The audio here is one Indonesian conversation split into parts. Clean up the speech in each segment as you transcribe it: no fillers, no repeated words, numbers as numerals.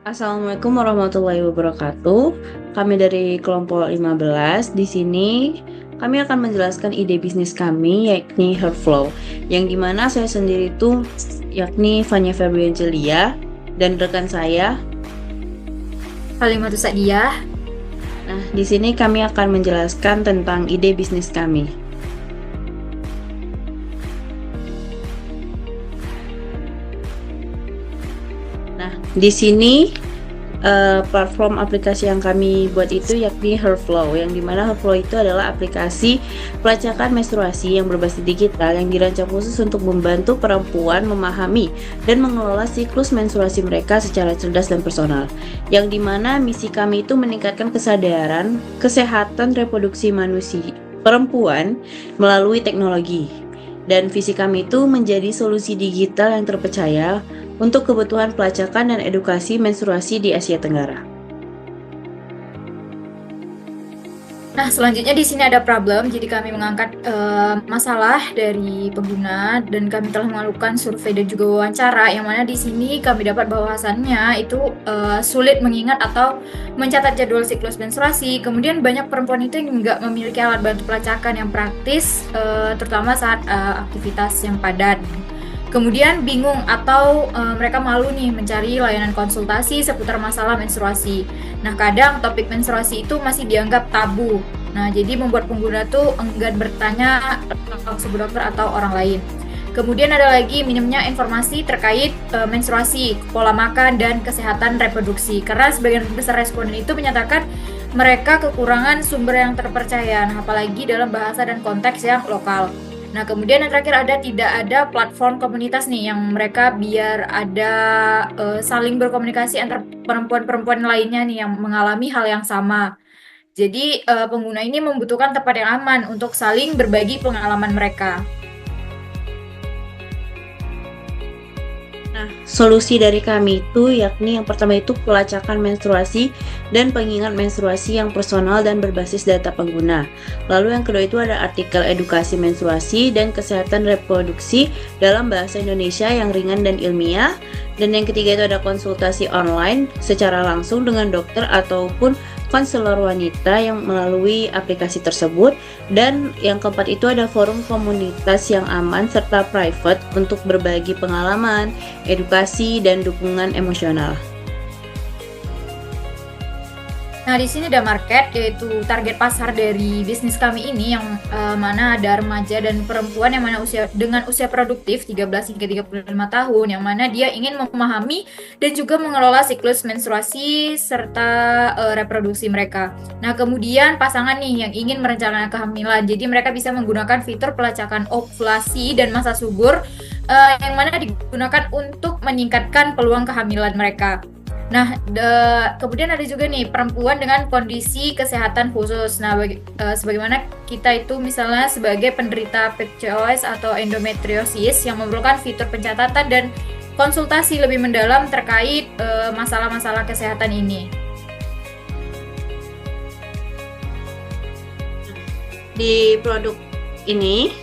Assalamualaikum warahmatullahi wabarakatuh. Kami dari kelompok 15. Di sini kami akan menjelaskan ide bisnis kami yakni Herflow. Yang dimana saya sendiri itu yakni Fanya Febriangelia dan rekan saya. Kalimat Sa'diyah. Nah, di sini kami akan menjelaskan tentang ide bisnis kami. Nah, di sini platform aplikasi yang kami buat itu yakni Herflow, yang dimana Herflow itu adalah aplikasi pelacakan menstruasi yang berbasis digital yang dirancang khusus untuk membantu perempuan memahami dan mengelola siklus menstruasi mereka secara cerdas dan personal. Yang dimana misi kami itu meningkatkan kesadaran kesehatan reproduksi manusia perempuan melalui teknologi. Dan visi kami itu menjadi solusi digital yang terpercaya untuk kebutuhan pelacakan dan edukasi menstruasi di Asia Tenggara. Nah, selanjutnya di sini ada problem. Jadi kami mengangkat masalah dari pengguna dan kami telah melakukan survei dan juga wawancara yang mana di sini kami dapat bahwasannya itu sulit mengingat atau mencatat jadwal siklus menstruasi. Kemudian banyak perempuan itu yang nggak memiliki alat bantu pelacakan yang praktis, terutama saat aktivitas yang padat. Kemudian bingung atau mereka malu nih mencari layanan konsultasi seputar masalah menstruasi. Nah, kadang topik menstruasi itu masih dianggap tabu. Nah, jadi membuat pengguna tuh enggan bertanya langsung ke dokter atau orang lain. Kemudian ada lagi minimnya informasi terkait menstruasi, pola makan, dan kesehatan reproduksi. Karena sebagian besar responden itu menyatakan mereka kekurangan sumber yang terpercaya, nah, apalagi dalam bahasa dan konteks yang lokal. Nah, kemudian yang terakhir tidak ada platform komunitas nih yang mereka biar ada saling berkomunikasi antar perempuan-perempuan lainnya nih yang mengalami hal yang sama. Jadi pengguna ini membutuhkan tempat yang aman untuk saling berbagi pengalaman mereka. Nah, solusi dari kami itu yakni yang pertama itu pelacakan menstruasi dan pengingat menstruasi yang personal dan berbasis data pengguna. Lalu yang kedua itu ada artikel edukasi menstruasi dan kesehatan reproduksi dalam bahasa Indonesia yang ringan dan ilmiah. Dan yang ketiga itu ada konsultasi online secara langsung dengan dokter ataupun konselor wanita yang melalui aplikasi tersebut. Dan yang keempat itu ada forum komunitas yang aman serta private untuk berbagi pengalaman, edukasi, dan dukungan emosional. Nah, di sini ada market, yaitu target pasar dari bisnis kami ini yang mana ada remaja dan perempuan yang mana dengan usia produktif 13 hingga 35 tahun, yang mana dia ingin memahami dan juga mengelola siklus menstruasi serta reproduksi mereka. Nah, kemudian pasangan nih yang ingin merencanakan kehamilan, jadi mereka bisa menggunakan fitur pelacakan ovulasi dan masa subur yang mana digunakan untuk meningkatkan peluang kehamilan mereka. Nah, kemudian ada juga nih perempuan dengan kondisi kesehatan khusus. Nah, sebagaimana kita itu misalnya sebagai penderita PCOS atau endometriosis yang memerlukan fitur pencatatan dan konsultasi lebih mendalam terkait masalah-masalah kesehatan ini. Di produk ini,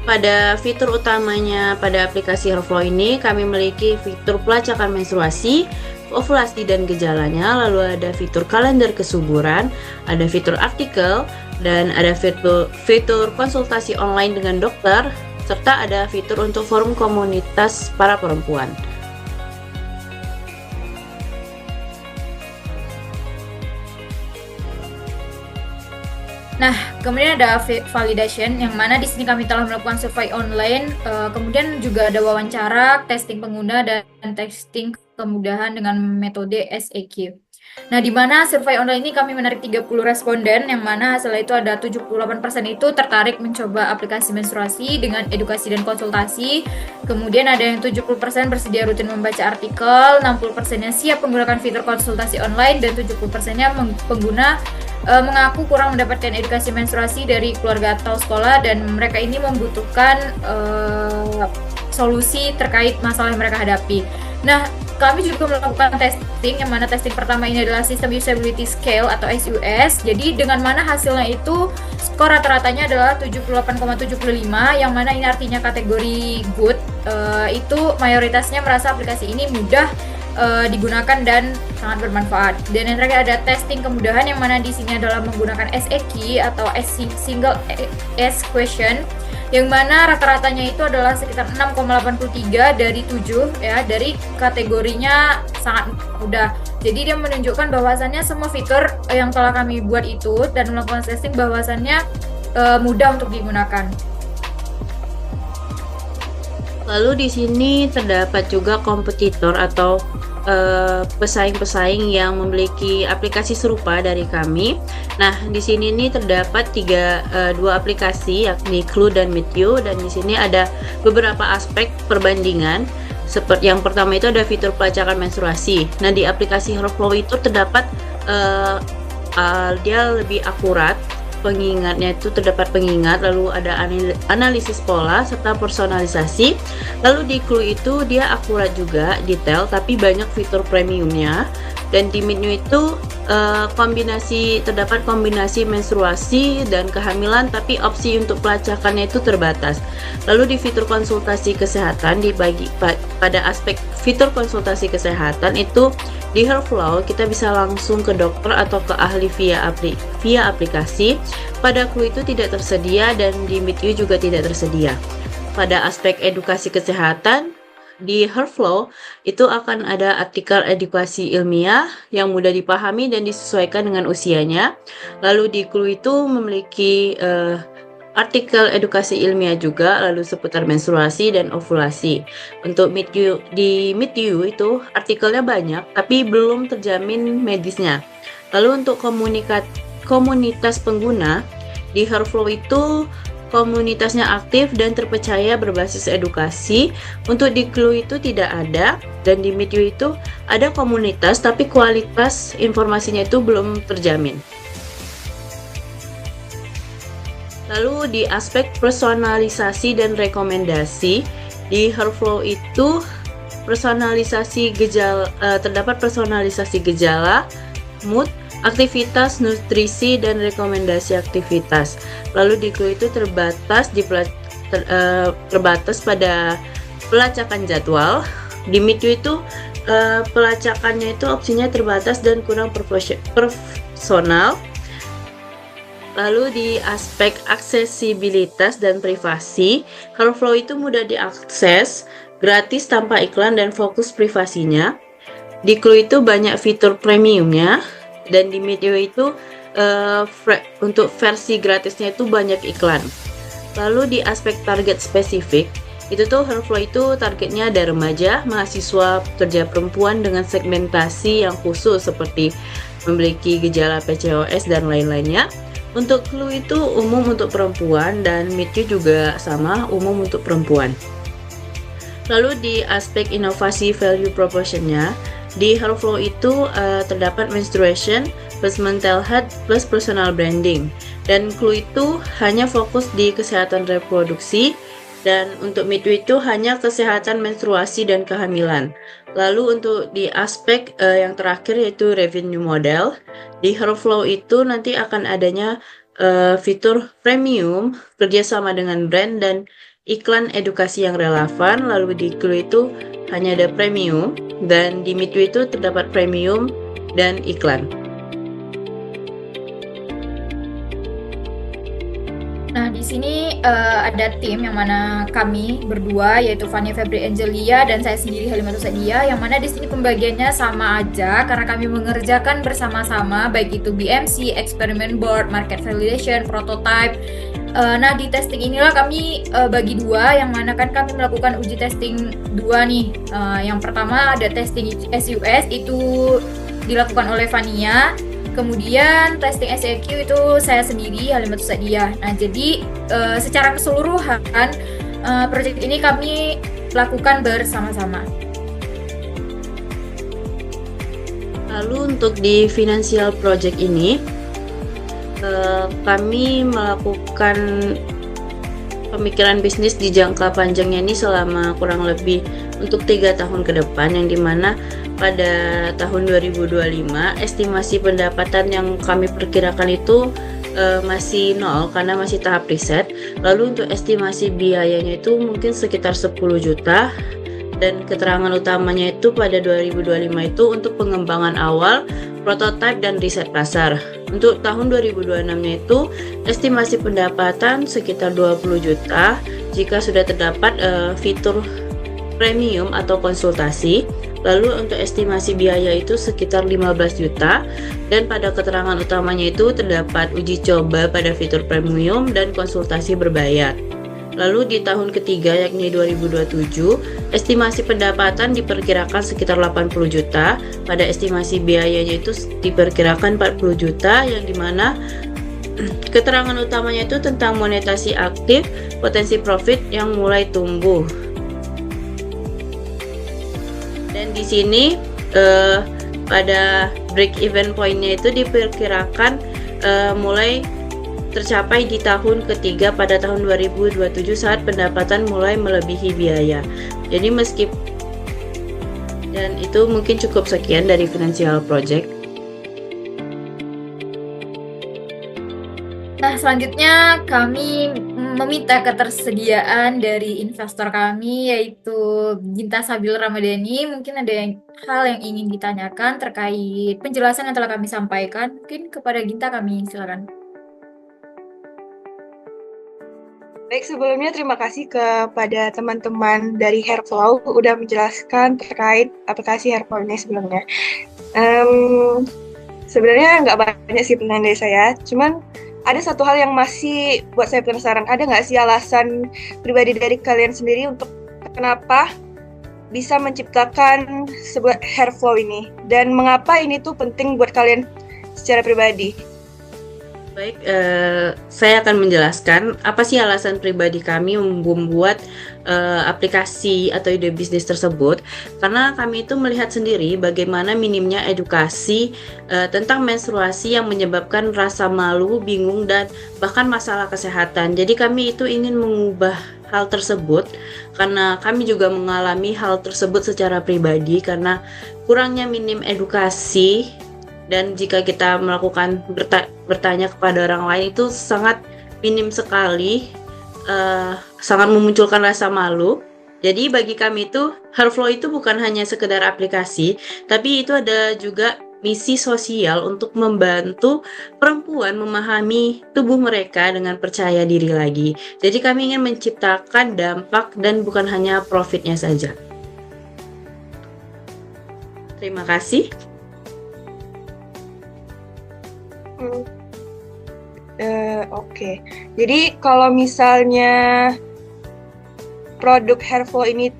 pada fitur utamanya pada aplikasi Herflow ini, kami memiliki fitur pelacakan menstruasi, ovulasi dan gejalanya, lalu ada fitur kalender kesuburan, ada fitur artikel, dan ada fitur konsultasi online dengan dokter, serta ada fitur untuk forum komunitas para perempuan. Nah, kemudian ada validation yang mana di sini kami telah melakukan survei online, kemudian juga ada wawancara, testing pengguna dan testing kemudahan dengan metode SEQ. Nah, di mana survei online ini kami menarik 30 responden yang mana hasilnya itu ada 78% itu tertarik mencoba aplikasi menstruasi dengan edukasi dan konsultasi. Kemudian ada yang 70% bersedia rutin membaca artikel, 60%-nya siap menggunakan fitur konsultasi online, dan 70%-nya pengguna mengaku kurang mendapatkan edukasi menstruasi dari keluarga atau sekolah, dan mereka ini membutuhkan solusi terkait masalah yang mereka hadapi. Nah, kami juga melakukan testing, yang mana testing pertama ini adalah System Usability Scale atau SUS. Jadi dengan mana hasilnya itu skor rata-ratanya adalah 78,75, yang mana ini artinya kategori good. Itu mayoritasnya merasa aplikasi ini mudah digunakan dan sangat bermanfaat. Dan yang terakhir ada testing kemudahan, yang mana di sini adalah menggunakan SE key atau single S question, yang mana rata-ratanya itu adalah sekitar 6,83 dari 7 ya, dari kategorinya sangat mudah. Jadi dia menunjukkan bahwasannya semua fitur yang telah kami buat itu dan melakukan testing bahwasannya mudah untuk digunakan. Lalu di sini terdapat juga kompetitor atau pesaing-pesaing yang memiliki aplikasi serupa dari kami. Nah, di sini nih terdapat dua aplikasi, yakni Clue dan Meet You, dan di sini ada beberapa aspek perbandingan. Seperti yang pertama itu ada fitur pelacakan menstruasi. Nah, di aplikasi Herflow itu terdapat dia lebih akurat. Pengingatnya itu terdapat pengingat, lalu ada analisis pola serta personalisasi. Lalu di Clue itu dia akurat juga, detail, tapi banyak fitur premiumnya. Dan di Meet You itu terdapat kombinasi menstruasi dan kehamilan, tapi opsi untuk pelacakannya itu terbatas. Lalu di fitur konsultasi kesehatan, pada aspek fitur konsultasi kesehatan itu di Herflow kita bisa langsung ke dokter atau ke ahli via aplikasi. Pada Clue itu tidak tersedia dan di Meet You juga tidak tersedia. Pada aspek edukasi kesehatan, di Herflow itu akan ada artikel edukasi ilmiah yang mudah dipahami dan disesuaikan dengan usianya. Lalu di Clue itu memiliki artikel edukasi ilmiah juga, lalu seputar menstruasi dan ovulasi. Untuk di Meet You itu artikelnya banyak, tapi belum terjamin medisnya. Lalu untuk komunitas pengguna, di Herflow itu komunitasnya aktif dan terpercaya berbasis edukasi. Untuk di Clue itu tidak ada, dan di Meet You itu ada komunitas, tapi kualitas informasinya itu belum terjamin. Lalu di aspek personalisasi dan rekomendasi, di Herflow itu terdapat personalisasi gejala, mood, aktivitas, nutrisi, dan rekomendasi aktivitas. Lalu di Clue itu terbatas pada pelacakan jadwal. Di Meet You itu pelacakannya itu opsinya terbatas dan kurang personal. Lalu di aspek aksesibilitas dan privasi, Herflow itu mudah diakses, gratis tanpa iklan dan fokus privasinya. Di Clue itu banyak fitur premiumnya, dan di Meet You itu untuk versi gratisnya itu banyak iklan. Lalu di aspek target spesifik, itu tuh Herflow itu targetnya ada remaja, mahasiswa, pekerja perempuan dengan segmentasi yang khusus seperti memiliki gejala PCOS dan lain-lainnya. Untuk Clue itu umum untuk perempuan, dan Meet You juga sama, umum untuk perempuan. Lalu di aspek inovasi value proposition-nya, di Herflow itu terdapat menstruation plus mental health plus personal branding, dan Clue itu hanya fokus di kesehatan reproduksi, dan untuk Meet You itu hanya kesehatan menstruasi dan kehamilan. Lalu untuk di aspek yang terakhir yaitu revenue model, di Herflow itu nanti akan adanya fitur premium, kerjasama dengan brand, dan iklan edukasi yang relevan. Lalu di Clue itu hanya ada premium, dan di Meet You itu terdapat premium dan iklan. Nah, di sini ada tim yang mana kami berdua, yaitu Fania Febri Angelia dan saya sendiri Halimatus Sadia, yang mana di sini pembagiannya sama aja karena kami mengerjakan bersama-sama, baik itu BMC, experiment board, market validation, prototype. Nah, di testing inilah kami bagi dua, yang mana kan kami melakukan uji testing dua nih. Yang pertama ada testing SUS, itu dilakukan oleh Fania. Kemudian testing SEQ itu saya sendiri, Halimatus Sadia. Nah, jadi secara keseluruhan proyek ini kami lakukan bersama-sama. Lalu untuk di financial project ini, kami melakukan pemikiran bisnis di jangka panjangnya ini selama kurang lebih untuk 3 tahun ke depan, yang dimana pada tahun 2025 estimasi pendapatan yang kami perkirakan itu masih nol karena masih tahap riset. Lalu untuk estimasi biayanya itu mungkin sekitar 10 juta, dan keterangan utamanya itu pada 2025 itu untuk pengembangan awal, prototipe dan riset pasar. Untuk tahun 2026-nya itu estimasi pendapatan sekitar 20 juta jika sudah terdapat fitur premium atau konsultasi. Lalu untuk estimasi biaya itu sekitar 15 juta dan pada keterangan utamanya itu terdapat uji coba pada fitur premium dan konsultasi berbayar. Lalu di tahun ketiga yakni 2027, estimasi pendapatan diperkirakan sekitar 80 juta, pada estimasi biayanya itu diperkirakan 40 juta yang dimana keterangan utamanya itu tentang monetasi aktif, potensi profit yang mulai tumbuh. Dan di sini pada break even point-nya itu diperkirakan mulai tercapai di tahun ketiga pada tahun 2027 saat pendapatan mulai melebihi biaya. Jadi dan itu mungkin cukup sekian dari Financial Project. Nah, selanjutnya kami meminta ketersediaan dari investor kami yaitu Ginta Sabil Ramadhani. Mungkin ada hal yang ingin ditanyakan terkait penjelasan yang telah kami sampaikan. Mungkin kepada Ginta kami silakan. Baik, sebelumnya terima kasih kepada teman-teman dari Hairflow udah menjelaskan terkait aplikasi Hairflow ini sebelumnya. Sebenarnya nggak banyak sih pertanyaan dari saya, cuman ada satu hal yang masih buat saya penasaran. Ada nggak sih alasan pribadi dari kalian sendiri untuk kenapa bisa menciptakan sebuah Hairflow ini? Dan mengapa ini tuh penting buat kalian secara pribadi? Baik, saya akan menjelaskan apa sih alasan pribadi kami membuat aplikasi atau ide bisnis tersebut. Karena kami itu melihat sendiri bagaimana minimnya edukasi tentang menstruasi yang menyebabkan rasa malu, bingung, dan bahkan masalah kesehatan. Jadi kami itu ingin mengubah hal tersebut karena kami juga mengalami hal tersebut secara pribadi karena kurangnya minim edukasi. Dan jika kita melakukan bertanya kepada orang lain itu sangat minim sekali, sangat memunculkan rasa malu. Jadi bagi kami itu Hairflow itu bukan hanya sekedar aplikasi, tapi itu ada juga misi sosial untuk membantu perempuan memahami tubuh mereka dengan percaya diri lagi. Jadi kami ingin menciptakan dampak dan bukan hanya profitnya saja. Terima kasih. Oke. Jadi kalau misalnya produk Hairflow ini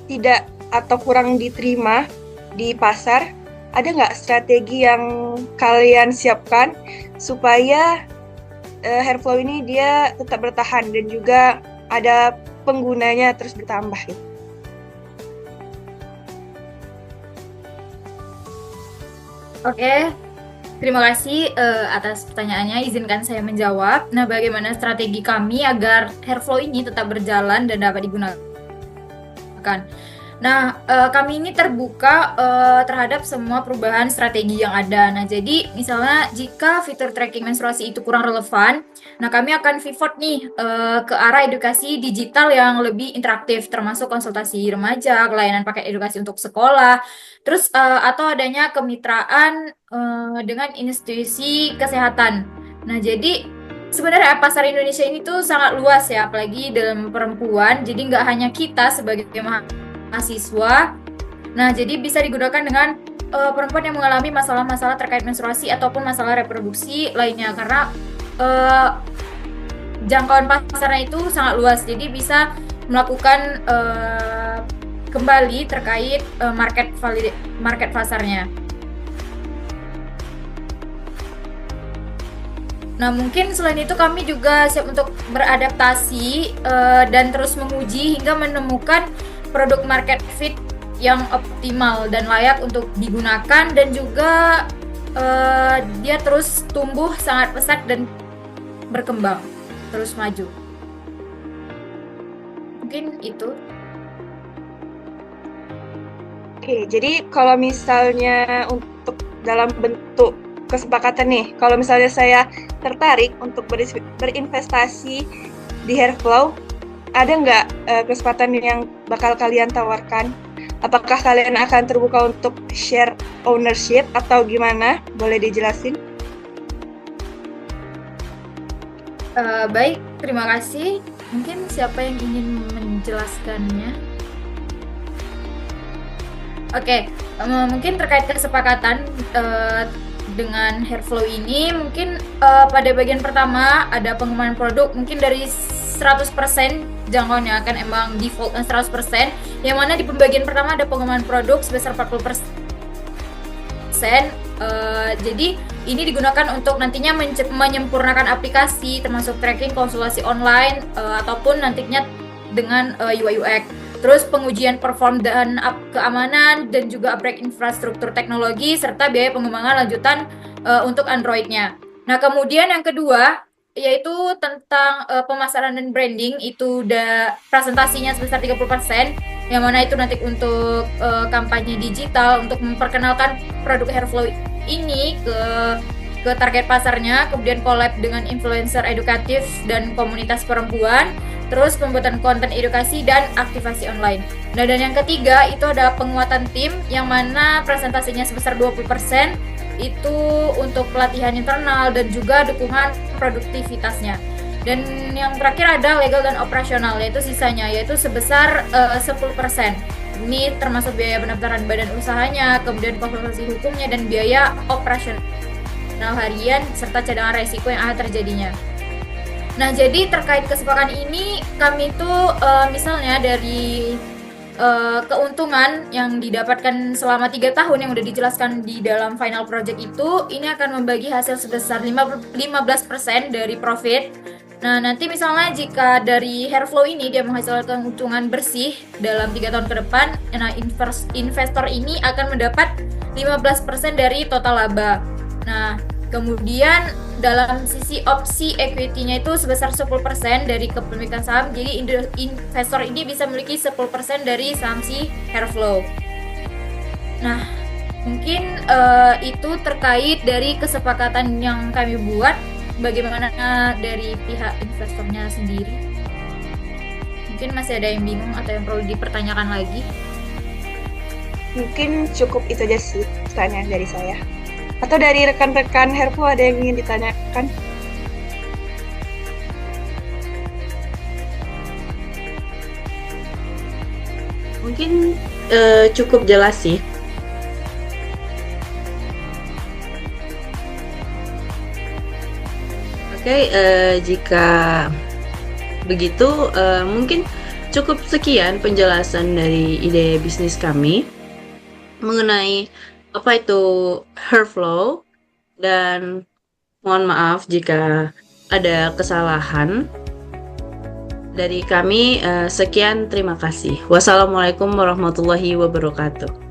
tidak atau kurang diterima di pasar, ada nggak strategi yang kalian siapkan supaya Hairflow ini dia tetap bertahan dan juga ada penggunanya terus bertambah gitu? Oke. Terima kasih atas pertanyaannya. Izinkan saya menjawab. Nah, bagaimana strategi kami agar Hairflow ini tetap berjalan dan dapat digunakan? Nah, kami ini terbuka terhadap semua perubahan strategi yang ada. Nah, jadi misalnya jika fitur tracking menstruasi itu kurang relevan, nah kami akan pivot nih ke arah edukasi digital yang lebih interaktif, termasuk konsultasi remaja, layanan paket edukasi untuk sekolah, terus atau adanya kemitraan dengan institusi kesehatan. Nah, jadi sebenarnya pasar Indonesia ini tuh sangat luas ya, apalagi dalam perempuan. Jadi nggak hanya kita sebagai mahasiswa. Nah, jadi bisa digunakan dengan perempuan yang mengalami masalah-masalah terkait menstruasi ataupun masalah reproduksi lainnya, karena jangkauan pasarnya itu sangat luas. Jadi bisa melakukan kembali terkait market pasarnya. Nah, mungkin selain itu kami juga siap untuk beradaptasi dan terus menguji hingga menemukan produk market fit yang optimal dan layak untuk digunakan, dan juga dia terus tumbuh sangat pesat dan berkembang, terus maju. Mungkin itu. Oke, jadi kalau misalnya untuk dalam bentuk kesepakatan nih, kalau misalnya saya tertarik untuk berinvestasi di Hairflow, ada nggak kesempatan yang bakal kalian tawarkan? Apakah kalian akan terbuka untuk share ownership atau gimana? Boleh dijelasin? Baik, terima kasih. Mungkin siapa yang ingin menjelaskannya? Oke, mungkin terkait kesepakatan dengan Hairflow ini, mungkin pada bagian pertama ada pengembangan produk mungkin dari 100% jangkauannya akan emang default 100%, yang mana di pembagian pertama ada pengembangan produk sebesar 40%. Jadi ini digunakan untuk nantinya menyempurnakan aplikasi termasuk tracking, konsultasi online, ataupun nantinya dengan UI UX. Terus pengujian perform dan keamanan dan juga upgrade infrastruktur teknologi serta biaya pengembangan lanjutan untuk Android-nya. Nah, kemudian yang kedua yaitu tentang pemasaran dan branding, itu udah presentasinya sebesar 30%, yang mana itu nanti untuk kampanye digital untuk memperkenalkan produk Hairflow ini ke target pasarnya, kemudian collab dengan influencer edukatif dan komunitas perempuan, terus pembuatan konten edukasi dan aktivasi online. Nah, dan yang ketiga itu ada penguatan tim, yang mana presentasinya sebesar 20%, itu untuk pelatihan internal dan juga dukungan produktivitasnya. Dan yang terakhir ada legal dan operasional, yaitu sisanya, yaitu sebesar 10%. Ini termasuk biaya pendaftaran badan usahanya, kemudian konsultasi hukumnya, dan biaya operasional harian serta cadangan resiko yang akan terjadinya. Nah, jadi terkait kesepakatan ini, kami tuh misalnya dari keuntungan yang didapatkan selama 3 tahun yang udah dijelaskan di dalam final project itu, ini akan membagi hasil sebesar 15% dari profit. Nah, nanti misalnya jika dari Hairflow ini dia menghasilkan keuntungan bersih dalam 3 tahun ke depan, nah investor ini akan mendapat 15% dari total laba. Nah, kemudian dalam sisi opsi equity-nya itu sebesar 10% dari kepemilikan saham. Jadi investor ini bisa memiliki 10% dari saham si Hairflow. Nah, mungkin itu terkait dari kesepakatan yang kami buat. Bagaimana dari pihak investornya sendiri? Mungkin masih ada yang bingung atau yang perlu dipertanyakan lagi? Mungkin cukup itu aja sih pertanyaan dari saya. Atau dari rekan-rekan Hairflow ada yang ingin ditanyakan? Mungkin cukup jelas sih. Oke, jika begitu mungkin cukup sekian penjelasan dari ide bisnis kami mengenai apa itu Hairflow, dan mohon maaf jika ada kesalahan dari kami. Sekian, terima kasih. Wassalamualaikum warahmatullahi wabarakatuh.